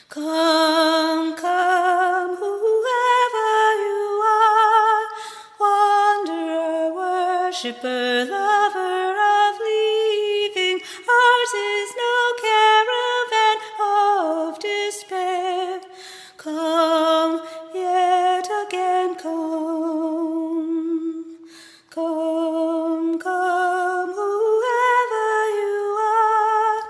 Come, come, whoever you are, wanderer, worshipper, lover of leaving. Ours is no caravan of despair. Come, yet again come. Come, come, whoever you are,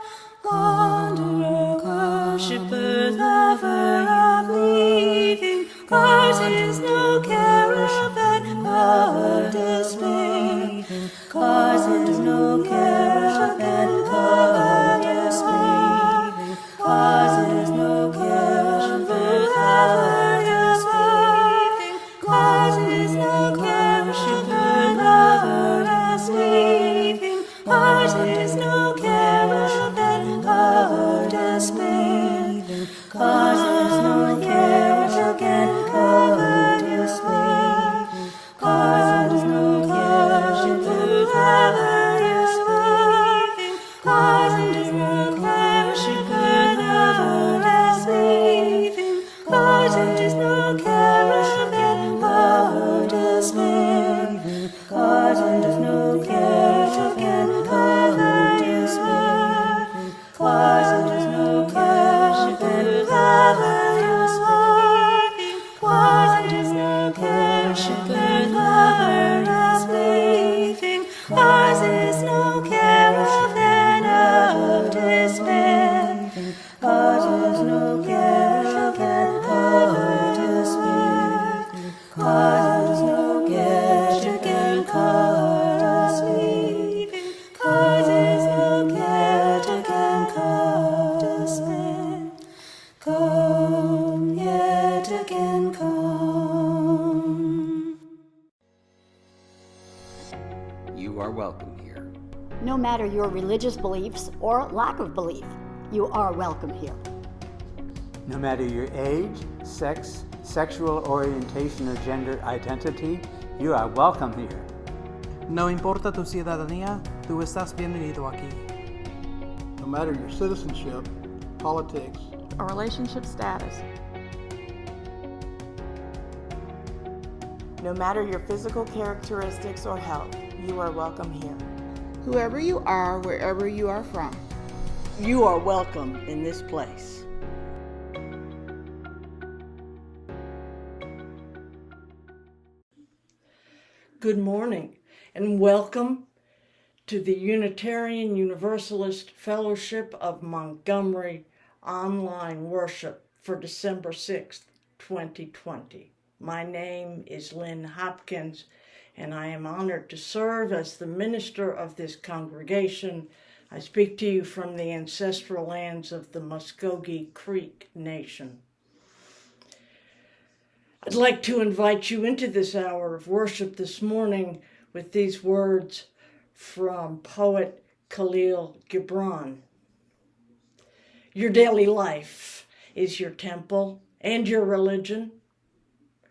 wanderer, worshipper, lover of leaving. Ours is no caravan of despair. Ours is no caravan of despair. Ours is no caravan of despair. Ours is no caravan of leaving. Ours is no caravan of despair. Ours is no caravan of despair. Ours is no caravan of despair. Ours is no caravan of leaving. Ours is no caravan of despair. Ours is no caravan of despair. Ours is no caravan of despair. Ours is no caravan of leaving. Ours is no caravan of despair. Ours is no caravan of despair. Ours is no caravan of leaving. Ours is no caravan of despair. Come, yet again come. You are welcome here. No matter your religious beliefs or lack of belief, you are welcome here. No matter your age, sex, sexual orientation, or gender identity, you are welcome here. No importa tu ciudadanía, tú estás bienvenido aquí. No matter your citizenship, politics, or relationship status. No matter your physical characteristics or health, you are welcome here. Whoever you are, wherever you are from, you are welcome in this place. Good morning and welcome to the Unitarian Universalist Fellowship of Montgomery online worship for December 6th, 2020. My name is Lynn Hopkins, and I am honored to serve as the minister of this congregation. I speak to you from the ancestral lands of the Muskogee Creek Nation. I'd like to invite you into this hour of worship this morning with these words from poet Khalil Gibran. Your daily life is your temple and your religion.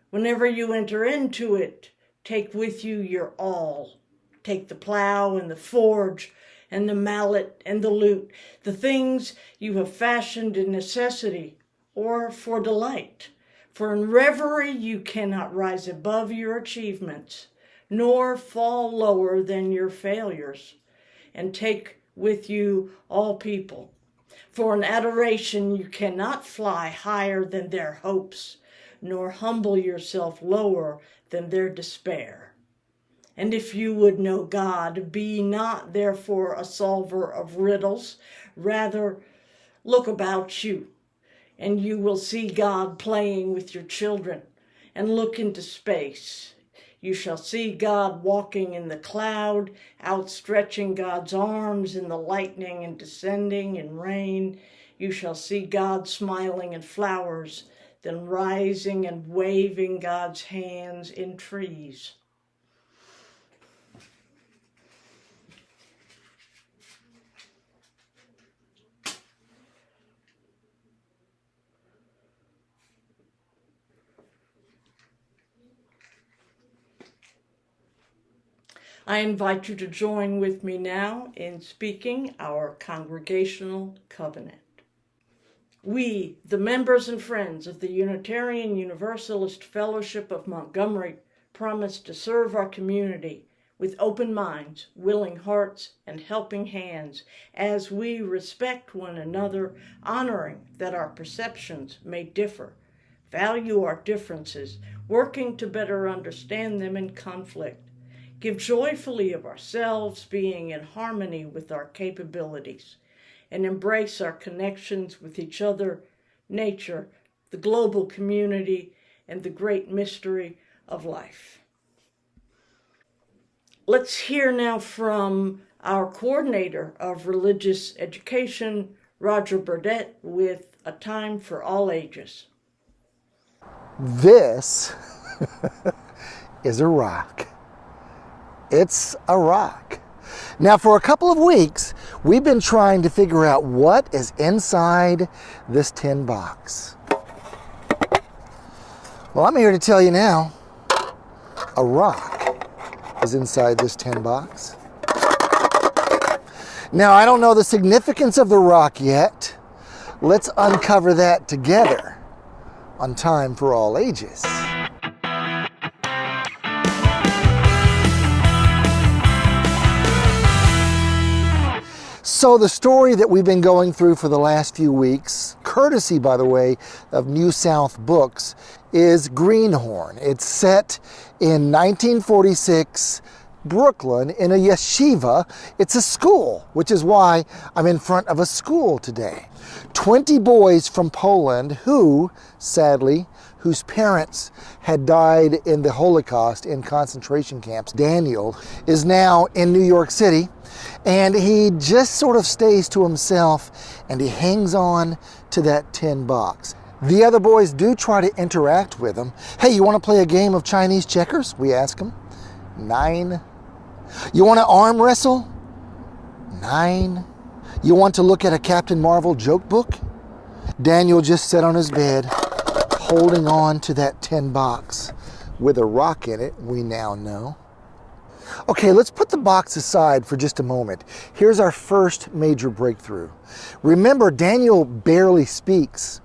Whenever you enter into it, take with you your all. Take the plow and the forge and the mallet and the lute, the things you have fashioned in necessity or for delight. For in reverie you cannot rise above your achievements, nor fall lower than your failures. And take with you all people. For in adoration you cannot fly higher than their hopes, nor humble yourself lower than their despair. And if you would know God, be not therefore a solver of riddles, rather look about you, and you will see God playing with your children, and look into space. You shall see God walking in the cloud, outstretching God's arms in the lightning and descending in rain. You shall see God smiling in flowers, then rising and waving God's hands in trees. I invite you to join with me now in speaking our congregational covenant. We, the members and friends of the Unitarian Universalist Fellowship of Montgomery, promise to serve our community with open minds, willing hearts, and helping hands as we respect one another, honoring that our perceptions may differ, value our differences, working to better understand them in conflict, give joyfully of ourselves, being in harmony with our capabilities, and embrace our connections with each other, nature, the global community, and the great mystery of life. Let's hear now from our coordinator of religious education, Roger Burdett, with A Time for All Ages. This is a rock. It's a rock. Now, for a couple of weeks, we've been trying to figure out what is inside this tin box. Well, I'm here to tell you now, a rock is inside this tin box. Now, I don't know the significance of the rock yet. Let's uncover that together on Time for All Ages. So the story that we've been going through for the last few weeks, courtesy, by the way, of New South Books, is Greenhorn. It's set in 1946 Brooklyn in a yeshiva. It's a school, which is why I'm in front of a school today. 20 boys from Poland who, sadly, whose parents had died in the Holocaust in concentration camps. Daniel is now in New York City, and he just sort of stays to himself, and he hangs on to that tin box. The other boys do try to interact with him. Hey, you want to play a game of Chinese checkers? We ask him. 9. You want to arm wrestle? 9. You want to look at a Captain Marvel joke book? Daniel just sat on his bed, holding on to that tin box with a rock in it, we now know. Okay, let's put the box aside for just a moment. Here's our first major breakthrough. Remember, Daniel barely speaks,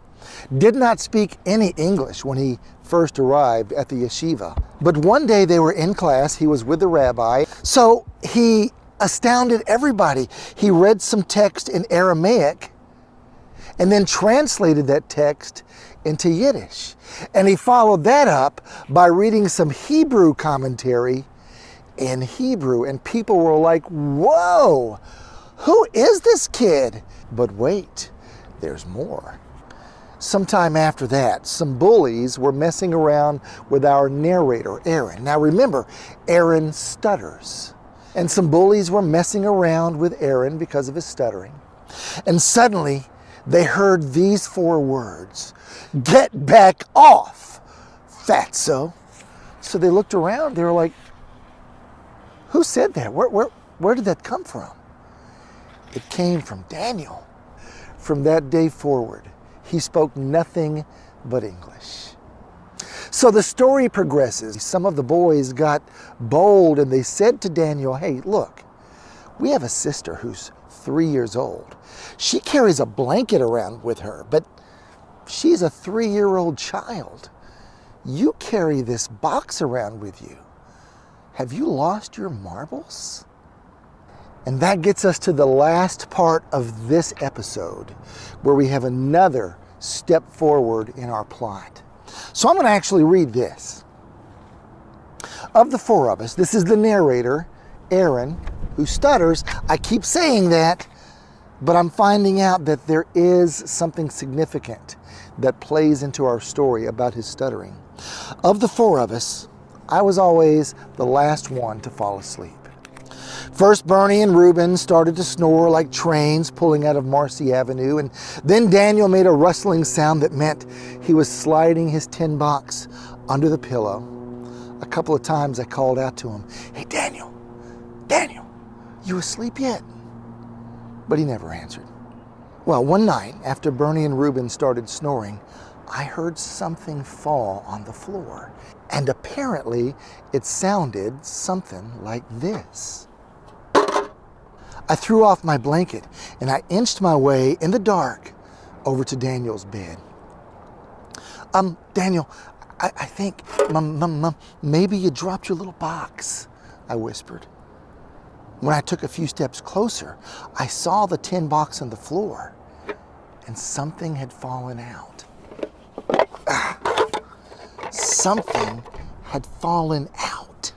did not speak any English when he first arrived at the yeshiva. But one day they were in class, he was with the rabbi, so he astounded everybody. He read some text in Aramaic and then translated that text into Yiddish. And he followed that up by reading some Hebrew commentary in Hebrew, and people were like, whoa, who is this kid? But wait, there's more. Sometime after that, some bullies were messing around with our narrator, Aaron. Now remember, Aaron stutters. And some bullies were messing around with Aaron because of his stuttering. And suddenly, they heard these 4 words: "Get back off, fatso." So they looked around, they were like, who said that? Where did that come from? It came from Daniel. From that day forward, he spoke nothing but English. So the story progresses. Some of the boys got bold and they said to Daniel, hey, look, we have a sister who's 3 years old. She carries a blanket around with her, but she's a 3-year-old child. You carry this box around with you. Have you lost your marbles? And that gets us to the last part of this episode, where we have another step forward in our plot. So I'm going to actually read this. Of the 4 of us, this is the narrator, Aaron, who stutters. I keep saying that, but I'm finding out that there is something significant that plays into our story about his stuttering. Of the 4 of us, I was always the last one to fall asleep. First, Bernie and Reuben started to snore like trains pulling out of Marcy Avenue, and then Daniel made a rustling sound that meant he was sliding his tin box under the pillow. A couple of times I called out to him, hey, Daniel, you asleep yet? But he never answered. Well, one night, after Bernie and Reuben started snoring, I heard something fall on the floor. And apparently, it sounded something like this. I threw off my blanket and I inched my way in the dark over to Daniel's bed. Daniel, I think maybe you dropped your little box, I whispered. When I took a few steps closer, I saw the tin box on the floor, and something had fallen out. Something had fallen out.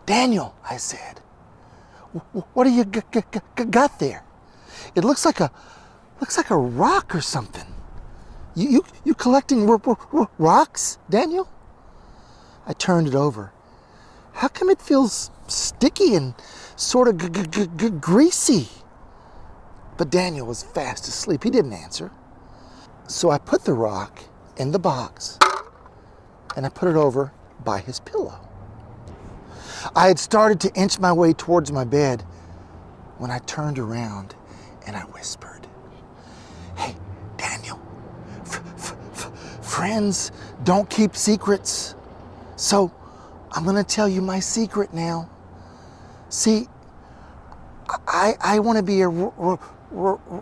Daniel, I said, what do you got there? It looks like a rock or something. You collecting rocks, Daniel? I turned it over. How come it feels sticky and sort of greasy? But Daniel was fast asleep. He didn't answer. So I put the rock in the box and I put it over by his pillow. I had started to inch my way towards my bed when I turned around and I whispered, "Hey, Daniel, friends don't keep secrets. So I'm going to tell you my secret now. See, I want to be a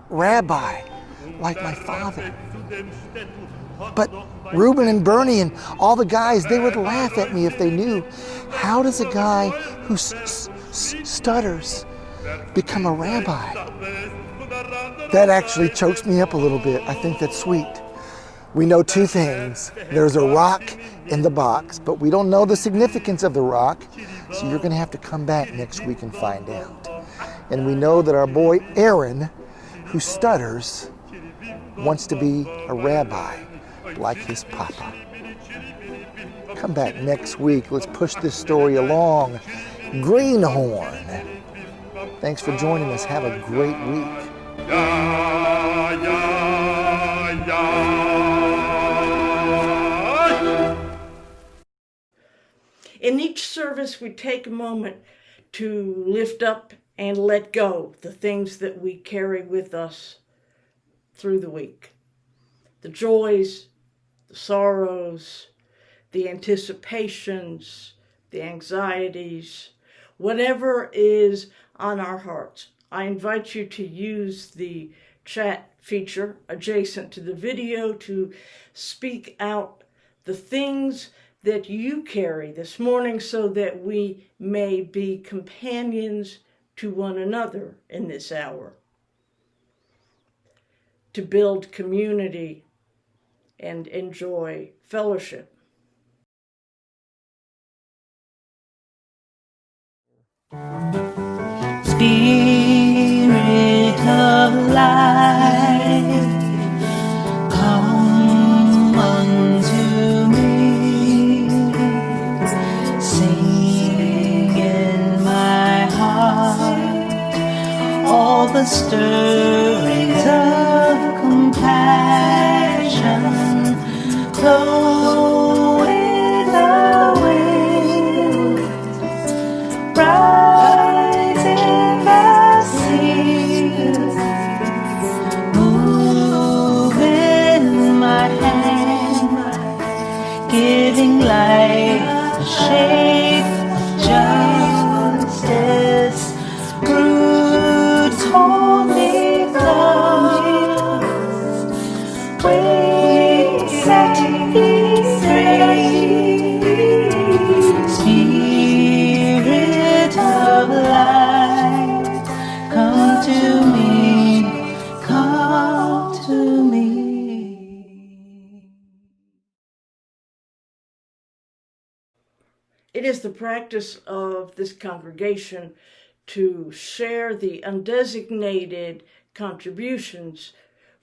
rabbi like my father. But Reuben and Bernie and all the guys, they would laugh at me if they knew. How does a guy who stutters become a rabbi?" That actually chokes me up a little bit. I think that's sweet. We know two things. There's a rock in the box, but we don't know the significance of the rock, so you're going to have to come back next week and find out. And we know that our boy Aaron, who stutters, wants to be a rabbi like his papa. Come back next week. Let's push this story along. Greenhorn. Thanks for joining us. Have a great week. In each service, we take a moment to lift up and let go the things that we carry with us through the week. The joys, the sorrows, the anticipations, the anxieties, whatever is on our hearts. I invite you to use the chat feature adjacent to the video to speak out the things that you carry this morning so that we may be companions to one another in this hour, to build community and enjoy fellowship. Spirit of life, come unto me, sing in my heart all the stirrings of compassion, flow with the wind, rise in the seas, move in my hand, giving life a shape of justice, roots hold me close, wings set me free, Spirit of light, come to me, come to me. It is the practice of this congregation to share the undesignated contributions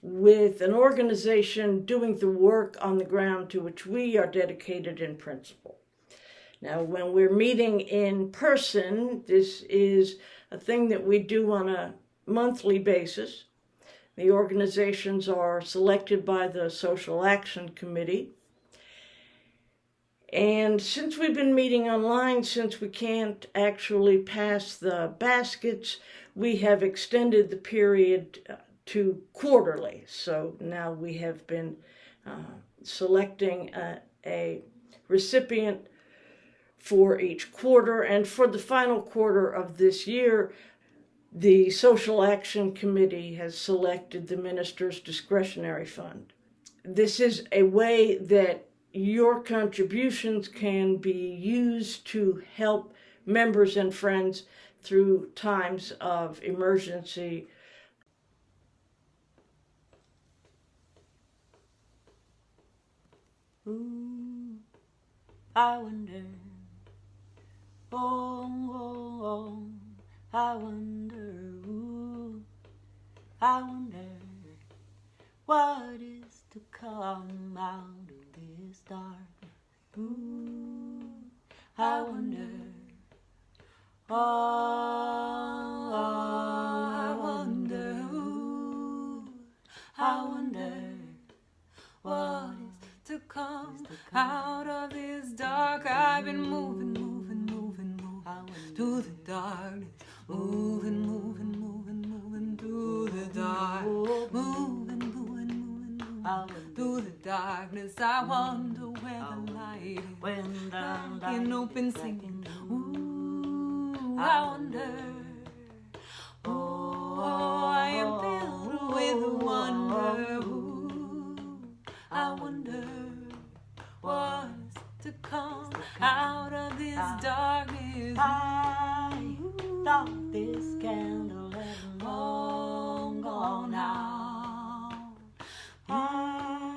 with an organization doing the work on the ground to which we are dedicated in principle. Now, when we're meeting in person, this is a thing that we do on a monthly basis. The organizations are selected by the Social Action Committee. And since we've been meeting online, since we can't actually pass the baskets, we have extended the period to quarterly. So now we have been selecting a recipient for each quarter. And for the final quarter of this year, the Social Action Committee has selected the Minister's Discretionary Fund. This is a way that your contributions can be used to help members and friends through times of emergency. Ooh, I wonder, oh, I wonder, ooh, I wonder what is to come out of this darkness. Ooh, I wonder, oh, I wonder, ooh, I wonder what is to come out of this dark. I've been moving to the darkness, moving to the dark, moving to the darkness. I wonder where the light is, when the in open singing. Ooh, I wonder. Oh, I am filled with wonder. Ooh, I wonder what's to come out of this darkness. I thought this candle had long gone out. I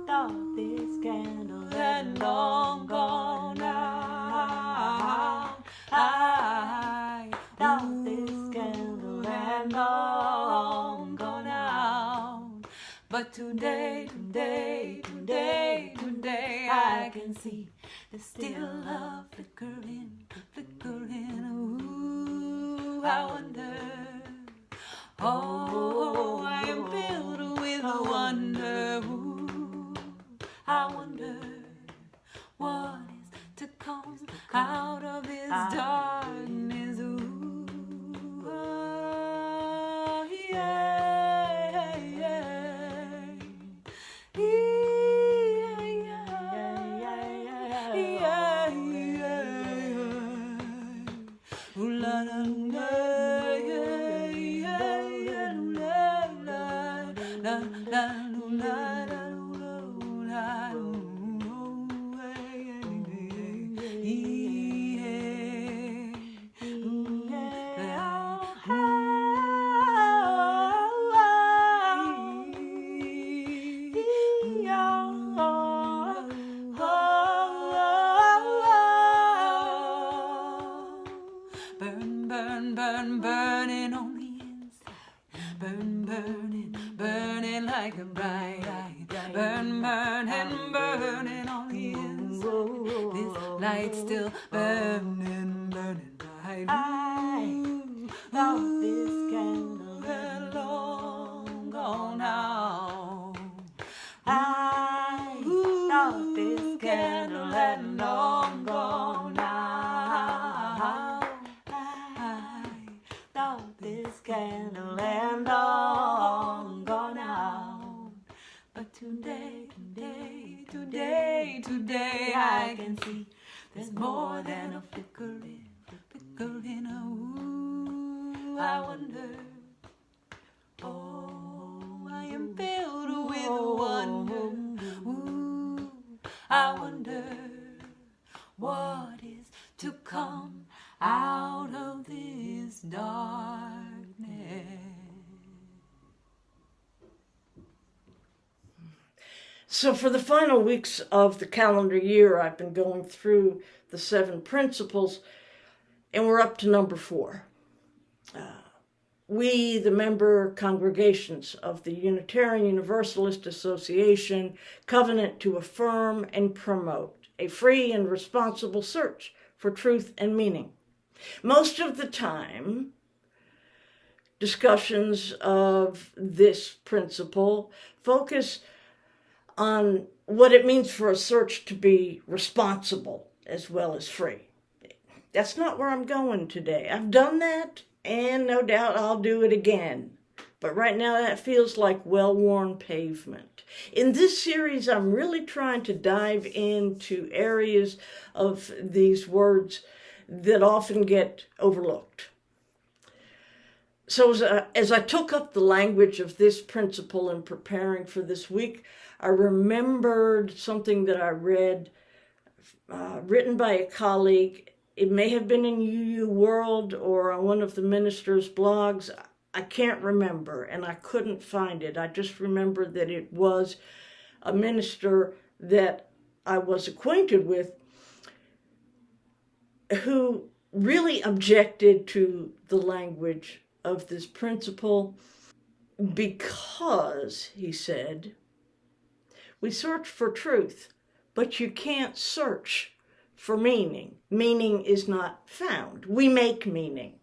thought this candle had long gone out. I thought this candle had long gone out. But today, I can see there's still a flickering. Ooh, I wonder. Oh, I am filled with wonder. Ooh, I wonder what is to come out of this darkness. Ooh, oh, yeah, yeah. Ooh la la la, yeah, yeah, yeah, la la la la la la la burning on the inside, burning like a bright light, burning on the inside. This light's still burning bright. I thought this candle had long gone out. I thought this candle had long gone out. This candle had long gone out. But today, I can see there's more than a flickering. Ooh, I wonder. Oh, I am filled with wonder. Ooh, I wonder what is to come out of this darkness. So for the final weeks of the calendar year, I've been going through the 7 principles, and we're up to number 4. We, the member congregations of the Unitarian Universalist Association, covenant to affirm and promote a free and responsible search for truth and meaning. Most of the time, discussions of this principle focus on what it means for a search to be responsible as well as free. That's not where I'm going today. I've done that, and no doubt I'll do it again. But right now that feels like well-worn pavement. In this series, I'm really trying to dive into areas of these words that often get overlooked. So as I took up the language of this principle in preparing for this week, I remembered something that I read, written by a colleague. It may have been in UU World or on one of the minister's blogs. I can't remember, and I couldn't find it. I just remember that it was a minister that I was acquainted with who really objected to the language of this principle because, he said, we search for truth, but you can't search for meaning. Meaning is not found. We make meaning.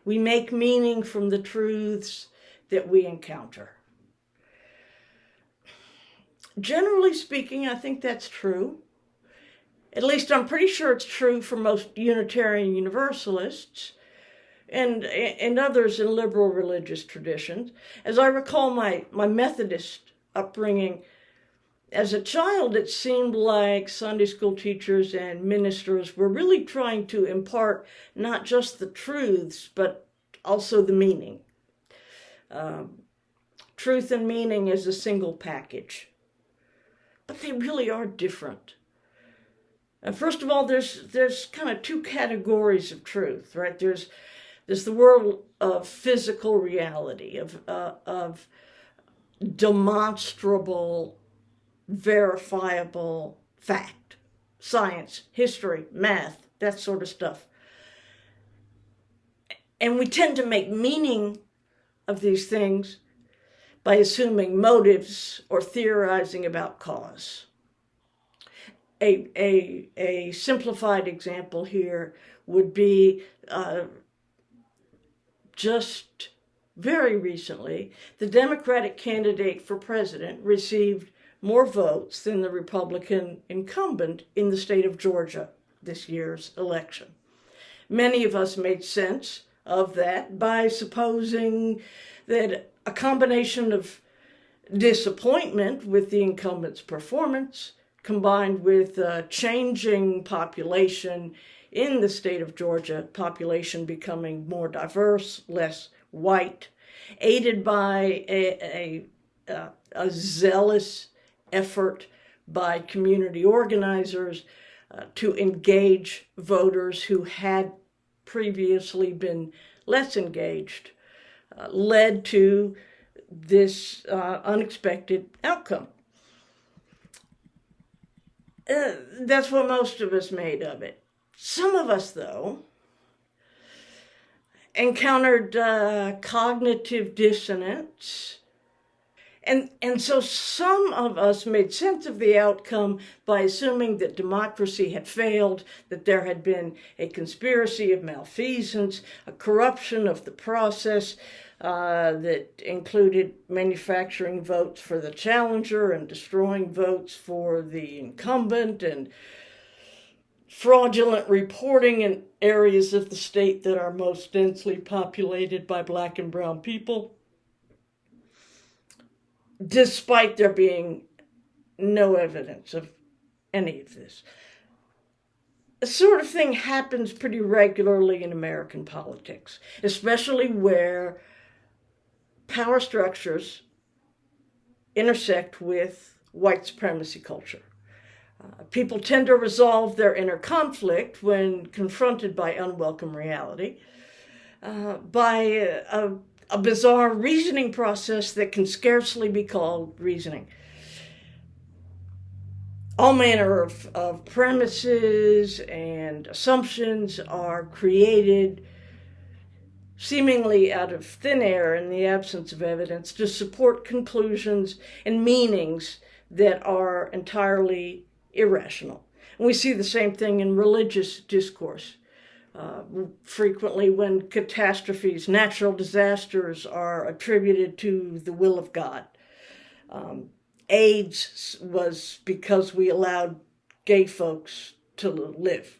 We make meaning from the truths that we encounter. Generally speaking, I think that's true. At least I'm pretty sure it's true for most Unitarian Universalists and others in liberal religious traditions. As I recall my Methodist upbringing, as a child, it seemed like Sunday school teachers and ministers were really trying to impart not just the truths, but also the meaning. Truth and meaning is a single package. But they really are different. First of all, there's kind of two categories of truth, right? There's the world of physical reality, of demonstrable, verifiable fact, science, history, math, that sort of stuff. And we tend to make meaning of these things by assuming motives or theorizing about cause. A simplified example here would be just very recently, the Democratic candidate for president received more votes than the Republican incumbent in the state of Georgia this year's election. Many of us made sense of that by supposing that a combination of disappointment with the incumbent's performance combined with a changing population in the state of Georgia, population becoming more diverse, less white, aided by a zealous effort by community organizers to engage voters who had previously been less engaged, led to this unexpected outcome. That's what most of us made of it. Some of us, though, encountered cognitive dissonance. And so some of us made sense of the outcome by assuming that democracy had failed, that there had been a conspiracy of malfeasance, a corruption of the process that included manufacturing votes for the challenger and destroying votes for the incumbent, and fraudulent reporting in areas of the state that are most densely populated by Black and brown people, despite there being no evidence of any of this. This sort of thing happens pretty regularly in American politics, especially where power structures intersect with white supremacy culture. People tend to resolve their inner conflict when confronted by unwelcome reality by a bizarre reasoning process that can scarcely be called reasoning. All manner of premises and assumptions are created seemingly out of thin air in the absence of evidence to support conclusions and meanings that are entirely irrational. And we see the same thing in religious discourse. Frequently when catastrophes, natural disasters are attributed to the will of God. AIDS was because we allowed gay folks to live.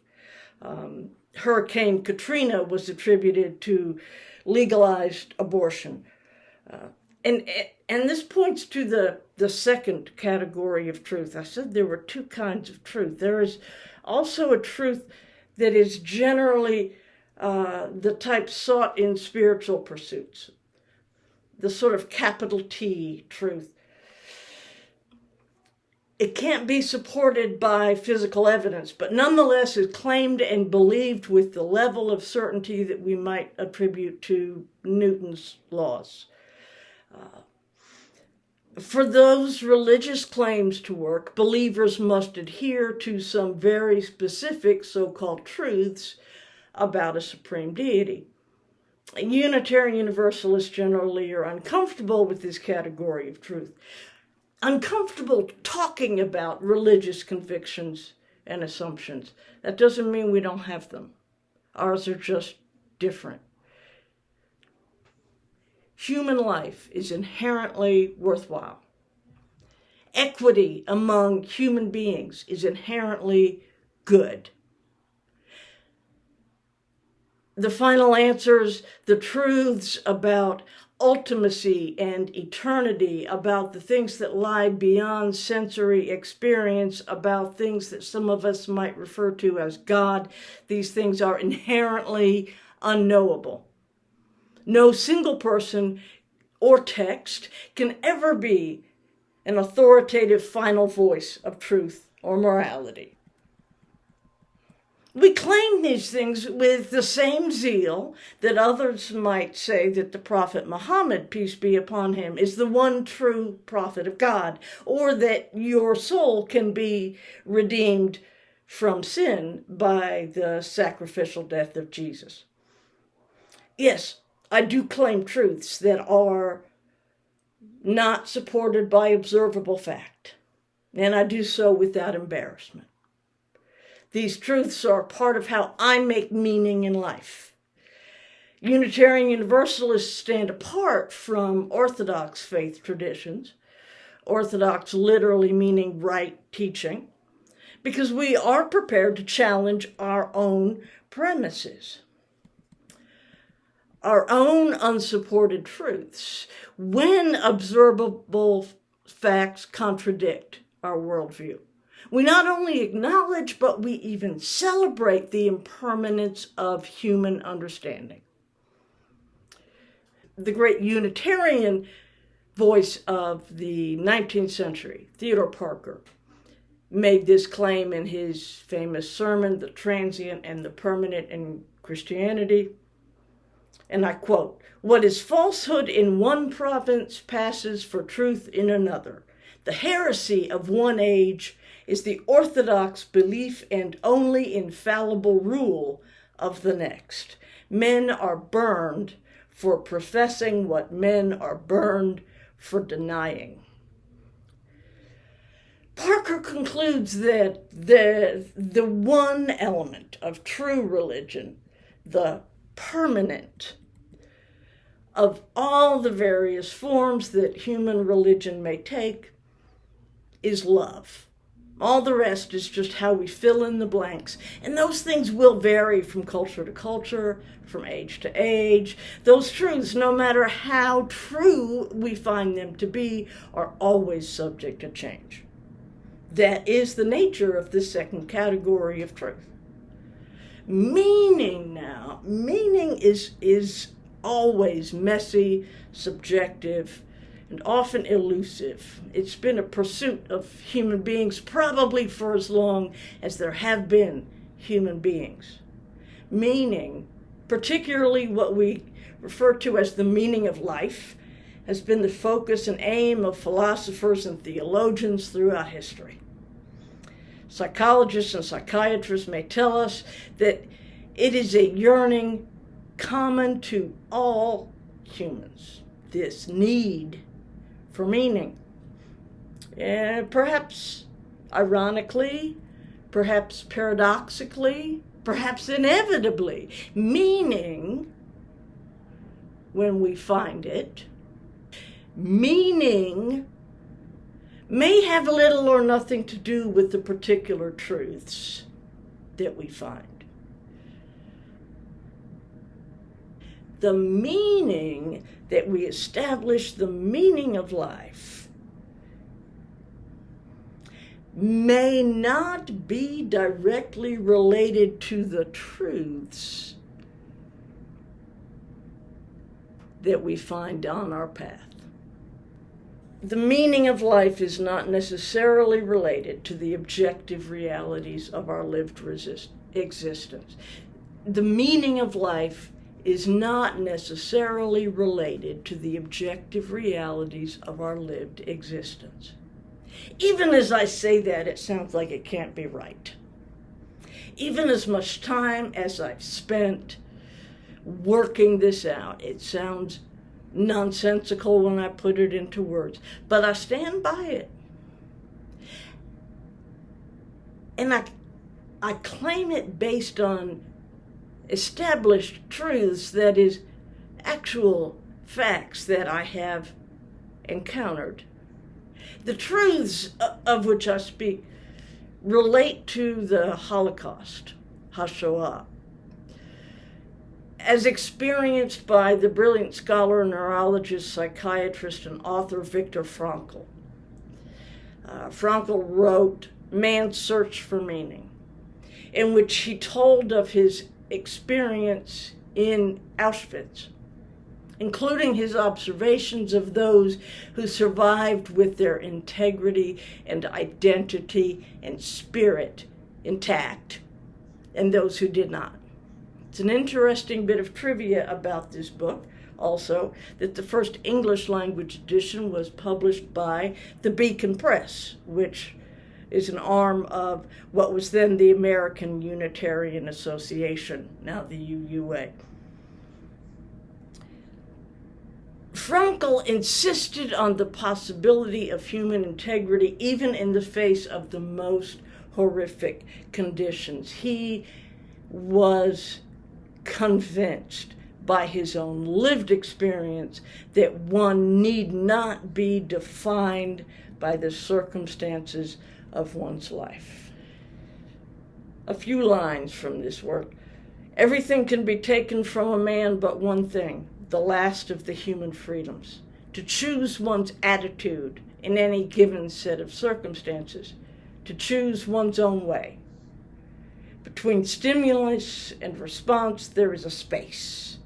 Hurricane Katrina was attributed to legalized abortion. And this points to the second category of truth. I said there were two kinds of truth. There is also a truth that is generally the type sought in spiritual pursuits, the sort of capital T truth. It can't be supported by physical evidence, but nonetheless is claimed and believed with the level of certainty that we might attribute to Newton's laws. For those religious claims to work, believers must adhere to some very specific so-called truths about a supreme deity. Unitarian Universalists generally are uncomfortable with this category of truth, uncomfortable talking about religious convictions and assumptions. That doesn't mean we don't have them. Ours are just different. Human life is inherently worthwhile. Equity among human beings is inherently good. The final answers, the truths about ultimacy and eternity, about the things that lie beyond sensory experience, about things that some of us might refer to as God, these things are inherently unknowable. No single person or text can ever be an authoritative final voice of truth or morality. We claim these things with the same zeal that others might say that the Prophet Muhammad, peace be upon him, is the one true prophet of God, or that your soul can be redeemed from sin by the sacrificial death of Jesus. Yes, I do claim truths that are not supported by observable fact, and I do so without embarrassment. These truths are part of how I make meaning in life. Unitarian Universalists stand apart from Orthodox faith traditions, Orthodox literally meaning right teaching, because we are prepared to challenge our own premises, our own unsupported truths, when observable facts contradict our worldview. We not only acknowledge, but we even celebrate the impermanence of human understanding. The great Unitarian voice of the 19th century, Theodore Parker, made this claim in his famous sermon, The Transient and the Permanent in Christianity. And I quote, "What is falsehood in one province passes for truth in another. The heresy of one age is the orthodox belief and only infallible rule of the next. Men are burned for professing what men are burned for denying." Parker concludes that the one element of true religion, the permanent, of all the various forms that human religion may take, is love. All the rest is just how we fill in the blanks. And those things will vary from culture to culture, from age to age. Those truths, no matter how true we find them to be, are always subject to change. That is the nature of this second category of truth. Meaning is always messy, subjective, and often elusive. It's been a pursuit of human beings probably for as long as there have been human beings. Meaning, particularly what we refer to as the meaning of life, has been the focus and aim of philosophers and theologians throughout history. Psychologists and psychiatrists may tell us that it is a yearning common to all humans, this need for meaning. And perhaps ironically, perhaps paradoxically, perhaps inevitably, meaning, when we find it, meaning may have little or nothing to do with the particular truths that we find. The meaning that we establish, the meaning of life, may not be directly related to the truths that we find on our path. The meaning of life is not necessarily related to the objective realities of our lived existence. The meaning of life is not necessarily related to the objective realities of our lived existence. Even as I say that, it sounds like it can't be right. Even as much time as I've spent working this out, it sounds nonsensical when I put it into words, but I stand by it. And I claim it based on established truths, that is, actual facts that I have encountered. The truths of which I speak relate to the Holocaust, HaShoah, as experienced by the brilliant scholar, neurologist, psychiatrist, and author Viktor Frankl. Frankl wrote Man's Search for Meaning, in which he told of his experience in Auschwitz, including his observations of those who survived with their integrity and identity and spirit intact, and those who did not. It's an interesting bit of trivia about this book, also, that the first English language edition was published by the Beacon Press, which is an arm of what was then the American Unitarian Association, now the UUA. Frankl insisted on the possibility of human integrity even in the face of the most horrific conditions. He was convinced by his own lived experience that one need not be defined by the circumstances of one's life. A few lines from this work. Everything can be taken from a man but one thing, the last of the human freedoms, to choose one's attitude in any given set of circumstances, to choose one's own way. Between stimulus and response, there is a space.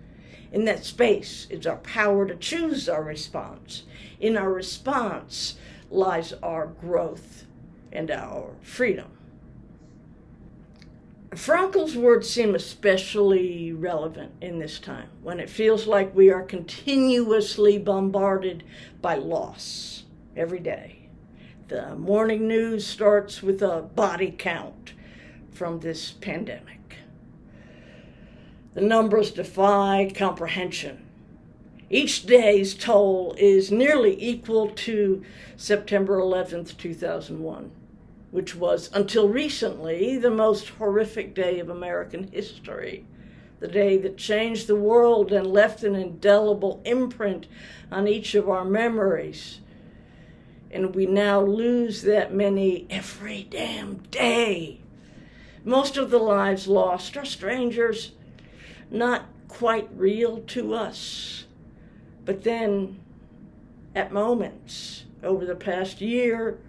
In that space is our power to choose our response. In our response lies our growth and our freedom. Frankl's words seem especially relevant in this time, when it feels like we are continuously bombarded by loss every day. The morning news starts with a body count from this pandemic. The numbers defy comprehension. Each day's toll is nearly equal to September 11th, 2001. Which was, until recently, the most horrific day of American history, the day that changed the world and left an indelible imprint on each of our memories. And we now lose that many every damn day. Most of the lives lost are strangers, not quite real to us. But then, at moments over the past year,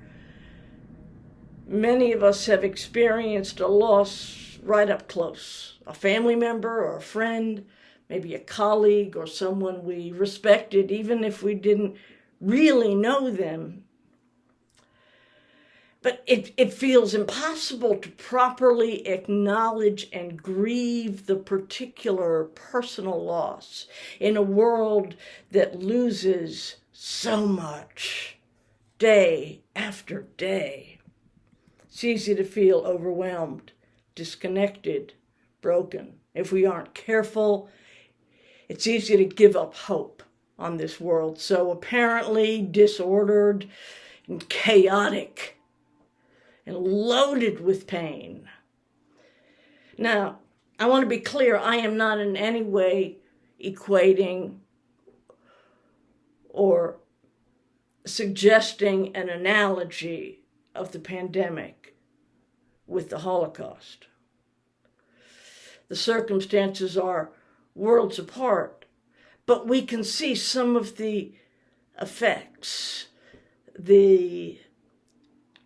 many of us have experienced a loss right up close. A family member or a friend, maybe a colleague or someone we respected, even if we didn't really know them. But it feels impossible to properly acknowledge and grieve the particular personal loss in a world that loses so much day after day. It's easy to feel overwhelmed, disconnected, broken. If we aren't careful, it's easy to give up hope on this world, so apparently disordered and chaotic and loaded with pain. Now, I want to be clear, I am not in any way equating or suggesting an analogy of the pandemic with the Holocaust. The circumstances are worlds apart, but we can see some of the effects, the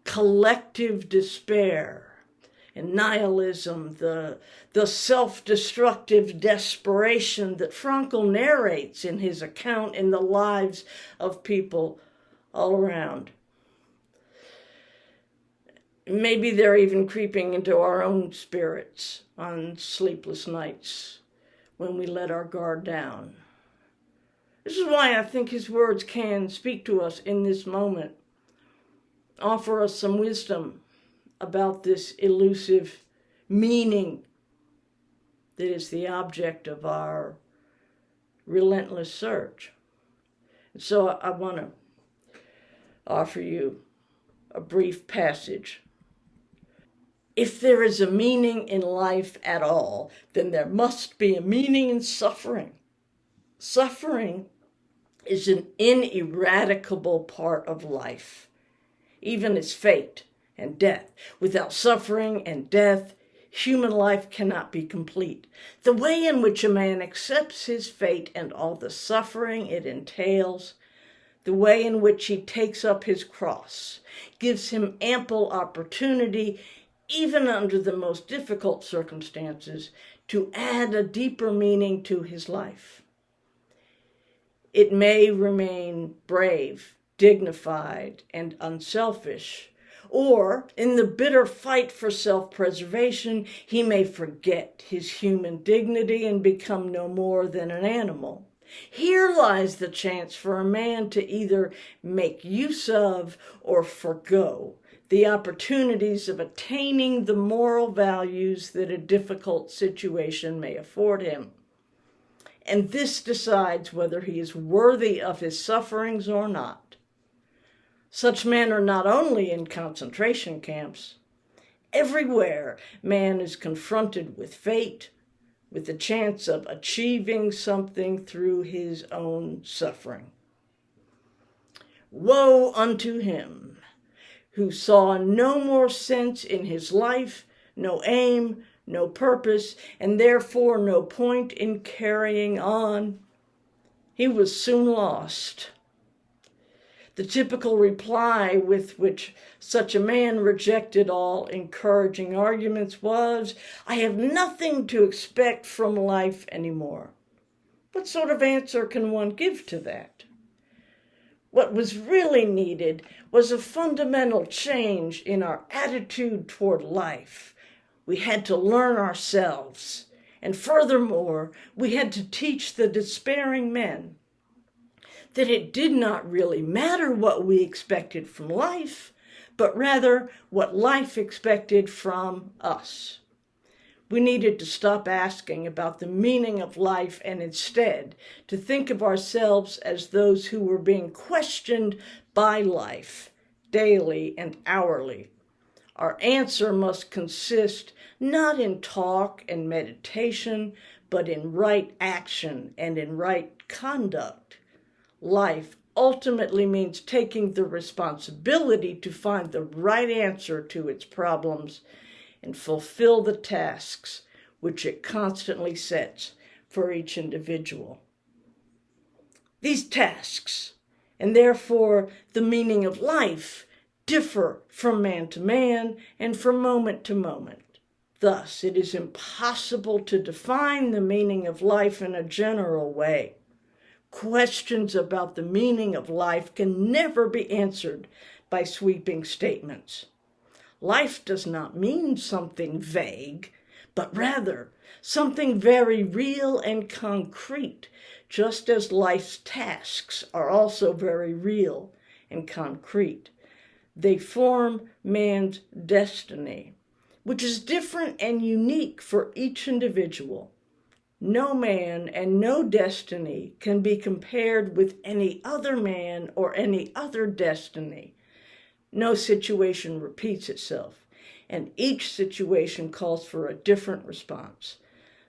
collective despair and nihilism, the self-destructive desperation that Frankl narrates in his account in the lives of people all around. Maybe they're even creeping into our own spirits on sleepless nights when we let our guard down. This is why I think his words can speak to us in this moment, offer us some wisdom about this elusive meaning that is the object of our relentless search. And so I want to offer you a brief passage. If there is a meaning in life at all, then there must be a meaning in suffering. Suffering is an ineradicable part of life, even its fate and death. Without suffering and death, human life cannot be complete. The way in which a man accepts his fate and all the suffering it entails, the way in which he takes up his cross, gives him ample opportunity, even under the most difficult circumstances, to add a deeper meaning to his life. It may remain brave, dignified, and unselfish, or in the bitter fight for self-preservation, he may forget his human dignity and become no more than an animal. Here lies the chance for a man to either make use of or forgo the opportunities of attaining the moral values that a difficult situation may afford him. And this decides whether he is worthy of his sufferings or not. Such men are not only in concentration camps. Everywhere, man is confronted with fate, with the chance of achieving something through his own suffering. Woe unto him who saw no more sense in his life, no aim, no purpose, and therefore no point in carrying on. He was soon lost. The typical reply with which such a man rejected all encouraging arguments was, "I have nothing to expect from life anymore." What sort of answer can one give to that? What was really needed was a fundamental change in our attitude toward life. We had to learn ourselves, and furthermore, we had to teach the despairing men that it did not really matter what we expected from life, but rather what life expected from us. We needed to stop asking about the meaning of life and instead to think of ourselves as those who were being questioned by life daily and hourly. Our answer must consist not in talk and meditation, but in right action and in right conduct. Life ultimately means taking the responsibility to find the right answer to its problems and fulfill the tasks which it constantly sets for each individual. These tasks, and therefore the meaning of life, differ from man to man and from moment to moment. Thus, it is impossible to define the meaning of life in a general way. Questions about the meaning of life can never be answered by sweeping statements. Life does not mean something vague, but rather something very real and concrete, just as life's tasks are also very real and concrete. They form man's destiny, which is different and unique for each individual. No man and no destiny can be compared with any other man or any other destiny. No situation repeats itself, and each situation calls for a different response.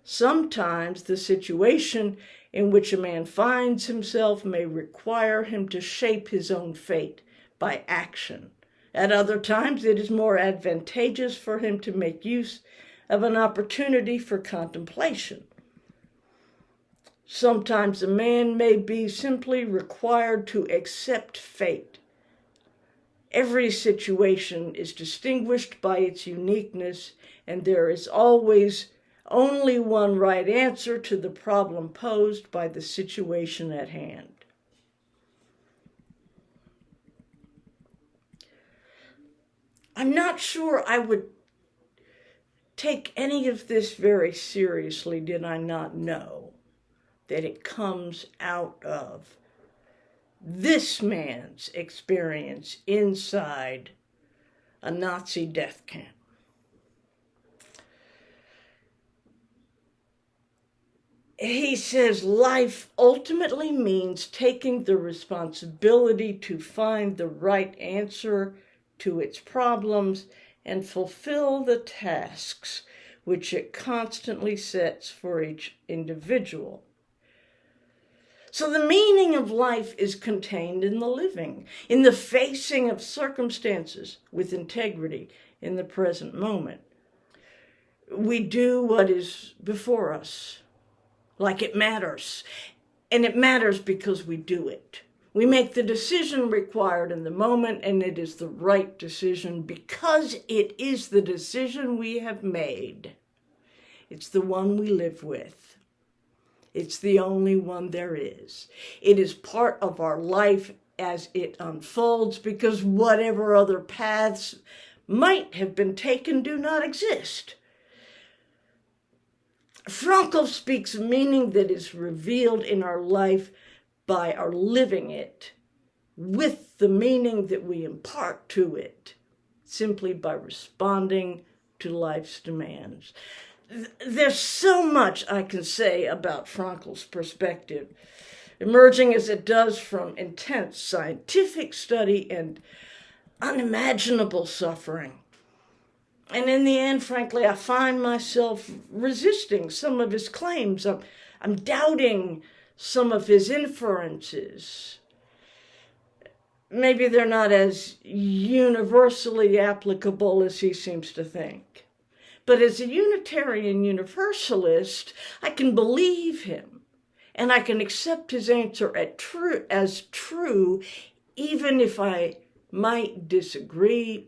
Sometimes the situation in which a man finds himself may require him to shape his own fate by action. At other times, it is more advantageous for him to make use of an opportunity for contemplation. Sometimes a man may be simply required to accept fate Every situation is distinguished by its uniqueness, and there is always only one right answer to the problem posed by the situation at hand. I'm not sure I would take any of this very seriously did I not know that it comes out of this man's experience inside a Nazi death camp. He says life ultimately means taking the responsibility to find the right answer to its problems and fulfill the tasks which it constantly sets for each individual. So the meaning of life is contained in the living, in the facing of circumstances with integrity in the present moment. We do what is before us, like it matters, and it matters because we do it. We make the decision required in the moment, and it is the right decision because it is the decision we have made. It's the one we live with. It's the only one there is. It is part of our life as it unfolds because whatever other paths might have been taken do not exist. Frankl speaks of meaning that is revealed in our life by our living it with the meaning that we impart to it, simply by responding to life's demands. There's so much I can say about Frankl's perspective, emerging as it does from intense scientific study and unimaginable suffering. And in the end, frankly, I find myself resisting some of his claims. I'm doubting some of his inferences. Maybe they're not as universally applicable as he seems to think. But as a Unitarian Universalist, I can believe him, and I can accept his answer as true, even if I might disagree,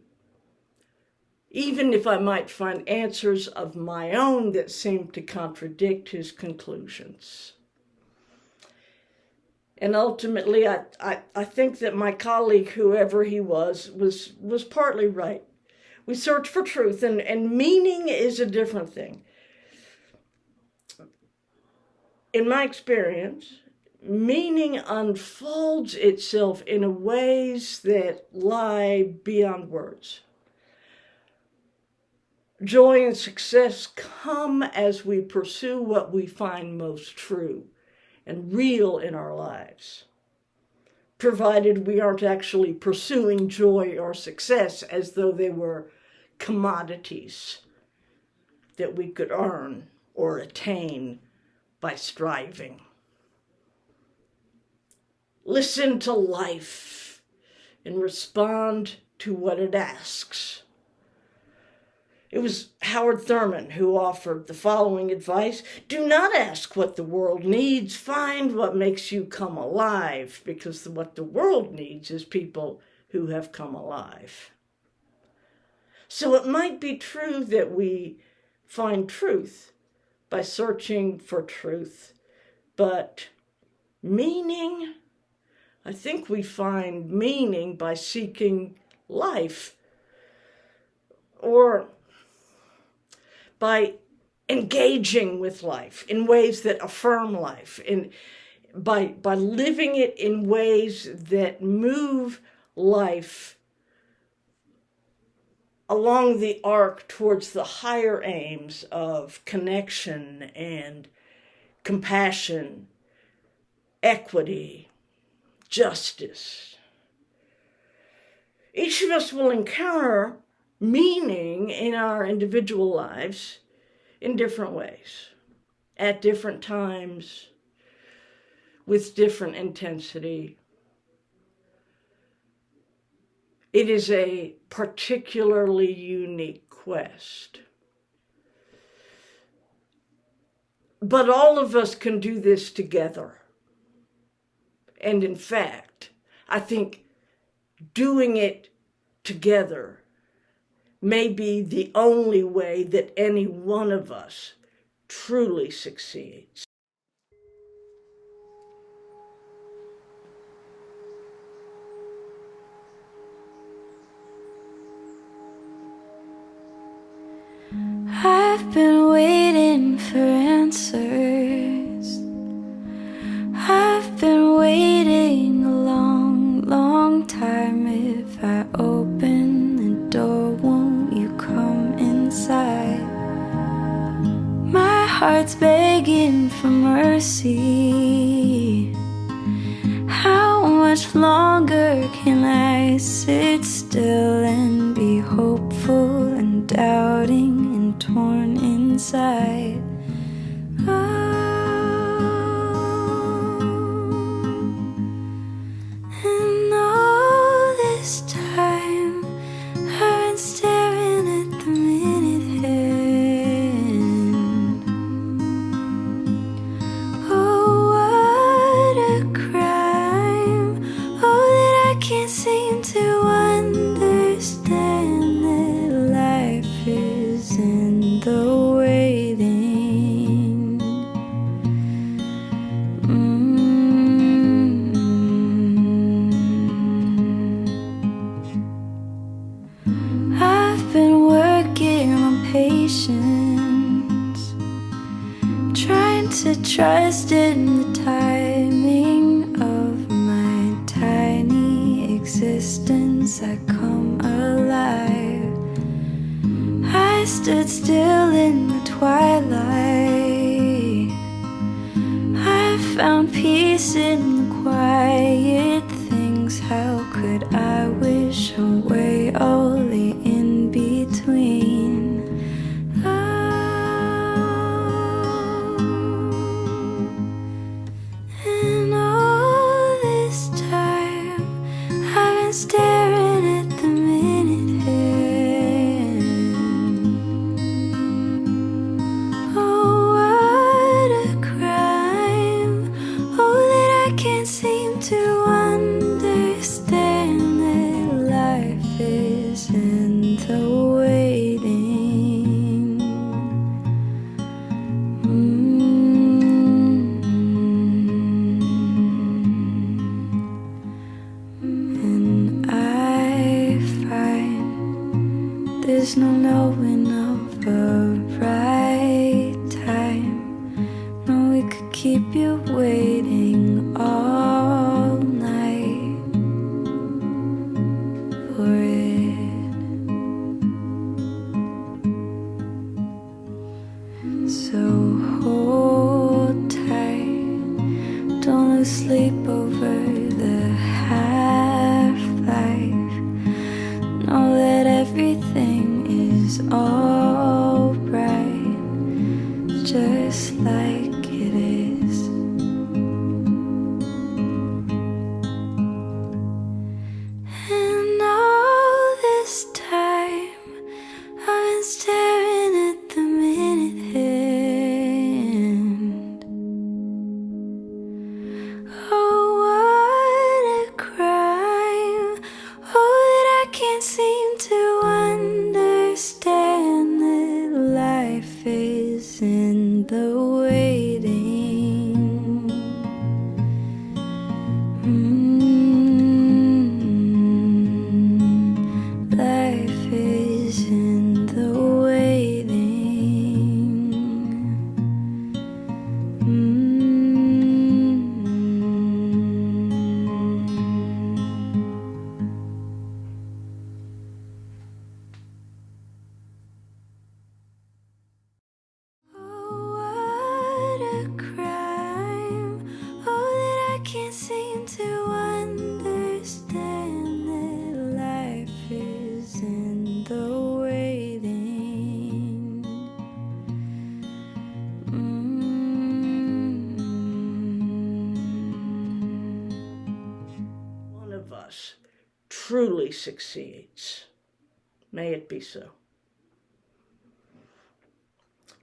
even if I might find answers of my own that seem to contradict his conclusions. And ultimately, I think that my colleague, whoever he was partly right. We search for truth, and meaning is a different thing. In my experience, meaning unfolds itself in ways that lie beyond words. Joy and success come as we pursue what we find most true and real in our lives, provided we aren't actually pursuing joy or success as though they were commodities that we could earn or attain by striving. Listen to life and respond to what it asks. It was Howard Thurman who offered the following advice: do not ask what the world needs, find what makes you come alive, because what the world needs is people who have come alive. So it might be true that we find truth by searching for truth, but meaning, I think we find meaning by seeking life, or by engaging with life in ways that affirm life, by living it in ways that move life along the arc towards the higher aims of connection and compassion, equity, justice. Each of us will encounter meaning in our individual lives in different ways, at different times, with different intensity. It is a particularly unique quest. But all of us can do this together. And in fact, I think doing it together may be the only way that any one of us truly succeeds. I've been waiting for answers. I've been waiting a long, long time. If I open the door, won't you come inside? My heart's begging for mercy. How much longer can I sit still and be hopeful and doubting and torn inside? And all this time I've been staring at the minute hand. Oh, what a crime. Oh, that I can't seem to understand that life is in the waiting. I've been working on patience, trying to trust in the timing of my tiny existence. I come alive. I stood still in the twilight. I found peace in the quiet things. How could I wish away all the in between? And all this time I've been staring at the minute hand. Oh, what a crime. Oh, that I can't seem to understand that life is in the waiting. And I find there's no knowing of a right time. No, we could keep you waiting all night for it. So hold tight, don't lose sleep over the half-life. Know that everything is alright, just like it is. And all this time I've been staring at the minute hand. Oh, what a crime. Oh, that I can't seem to understand that life is in the waiting. Life is in the waiting. Oh, what a crime. Oh, that I can't seem to understand that life is in the waiting. One of us truly succeeds. May it be so.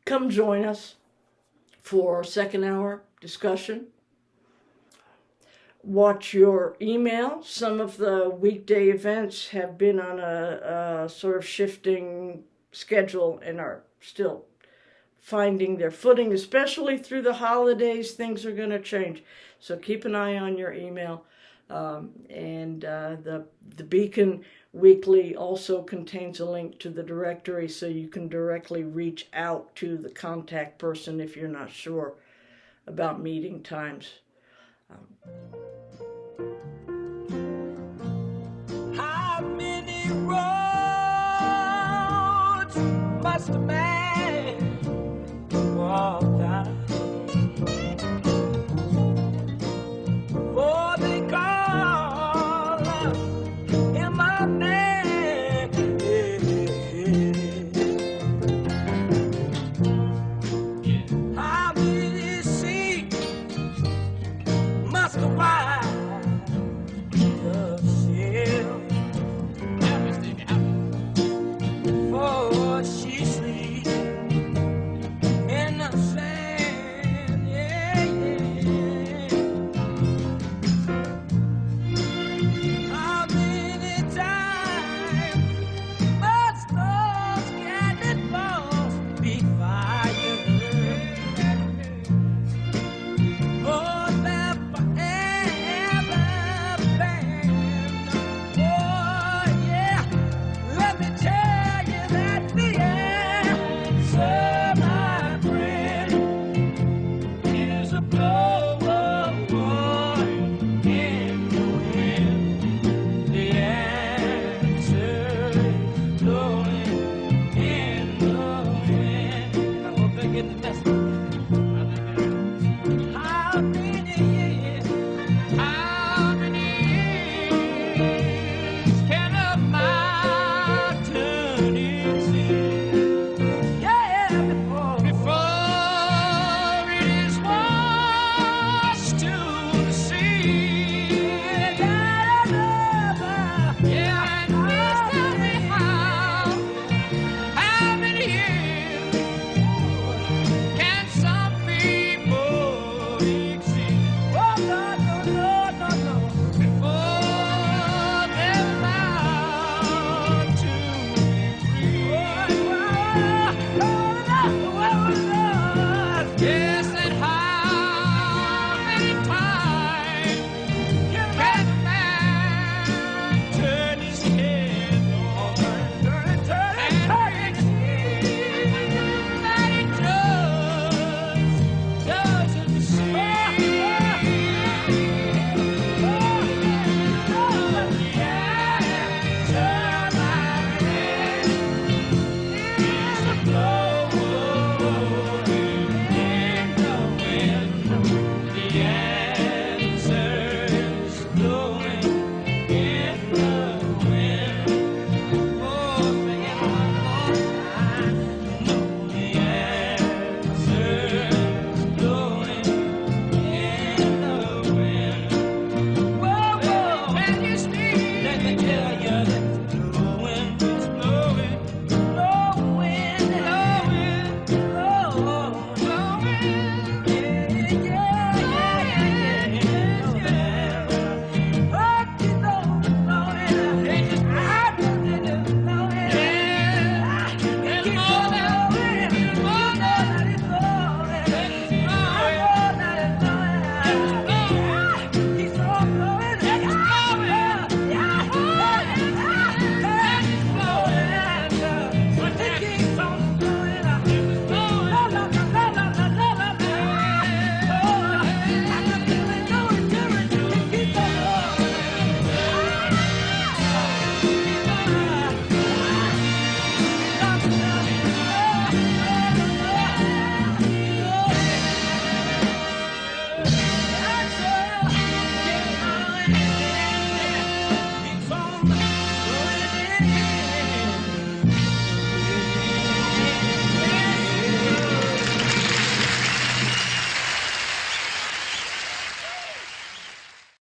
Come join us for our second hour discussion. watch your email. Some of the weekday events have been on a sort of shifting schedule and are still finding their footing, especially through the holidays. Things are going to change. So keep an eye on your email. The Beacon Weekly also contains a link to the directory, so you can directly reach out to the contact person if you're not sure about meeting times.